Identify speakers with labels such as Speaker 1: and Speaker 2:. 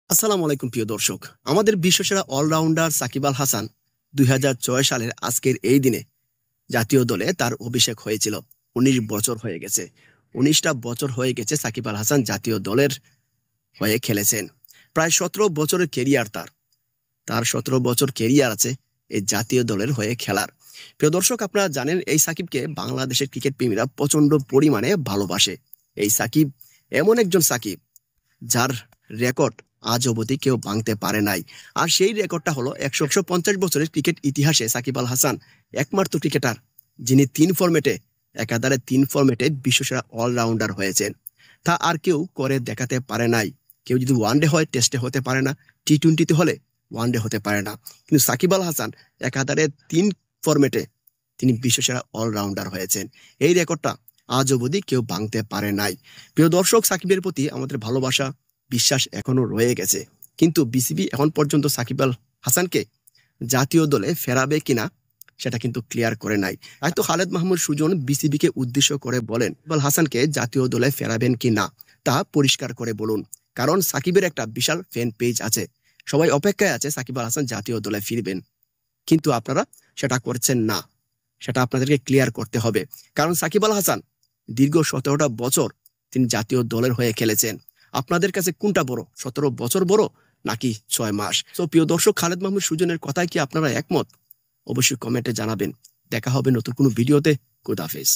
Speaker 1: আসসালামু আলাইকুম প্রিয় দর্শক। আমাদের বিশ্বসেরা অলরাউন্ডার সাকিব আল হাসান 2006 সালের আজকের এই দিনে জাতীয় দলে তার অভিষেক হয়েছিল। 19 বছর হয়ে গেছে। 19টা বছর হয়ে গেছে সাকিব আল হাসান জাতীয় দলের হয়ে খেলেছেন। প্রায় 17 বছরের কেরিয়ার তার 17 বছর কেরিয়ার আছে এই জাতীয় দলের হয়ে খেলার। প্রিয় দর্শক, আপনারা জানেন এই সাকিবকে বাংলাদেশের ক্রিকেট প্রেমীরা প্রচন্ড পরিমাণে ভালোবাসে। এই সাকিব এমন একজন সাকিব যার রেকর্ড আজ অবধি কেউ ভাঙতে পারে নাই। আর সেই রেকর্ডটা হলো 150 বছরের ক্রিকেট ইতিহাসে সাকিব আল হাসান একমাত্র ক্রিকেটার যিনি 3 ফরম্যাটে বিশ্বসেরা অলরাউন্ডার হয়েছেন। তা আর কেউ করে দেখাতে পারে নাই। কেউ যদি ওয়ানডে হয় টেস্টে হতে পারে না, টি-20তে হলে ওয়ানডে হতে পারে না, কিন্তু সাকিব আল হাসান একাধারে 3 ফরম্যাটে তিনি বিশ্বসেরা অলরাউন্ডার হয়েছেন। এই রেকর্ডটা আজ অবধি কেউ ভাঙতে পারে নাই। প্রিয় দর্শক, সাকিবের প্রতি আমাদের ভালোবাসা বিশ্বাস এখনো রয়ে গেছে, কিন্তু বিসিবি এখন পর্যন্ত সাকিব আল হাসানকে জাতীয় দলে ফেরাবে কিনা সেটা কিন্তু ক্লিয়ার করে নাই। হয়তো খালেদ মাহমুদ সুজন বিসিবিকে উদ্দেশ্য করে বলেন সাকিব আল হাসানকে জাতীয় দলে ফেরাবেন কি না তা পরিষ্কার করে বলুন, কারণ সাকিবের একটা বিশাল ফ্যান পেজ আছে। সবাই অপেক্ষায় আছে সাকিব আল হাসান জাতীয় দলে ফিরবেন, কিন্তু আপনারা সেটা করছেন না। সেটা আপনাদেরকে ক্লিয়ার করতে হবে, কারণ সাকিব আল হাসান দীর্ঘ 17টা বছর তিনি জাতীয় দলের হয়ে খেলেছেন। আপনাদের কাছে কোনটা বড়, 17 বছর বড় নাকি 6 মাস? তো প্রিয় দর্শক, খালেদ মাহমুদ সুজনের কথায় কি আপনারা একমত? অবশ্যই কমেন্টে জানাবেন। দেখা হবে নতুন কোনো ভিডিওতে। খোদা হাফেজ।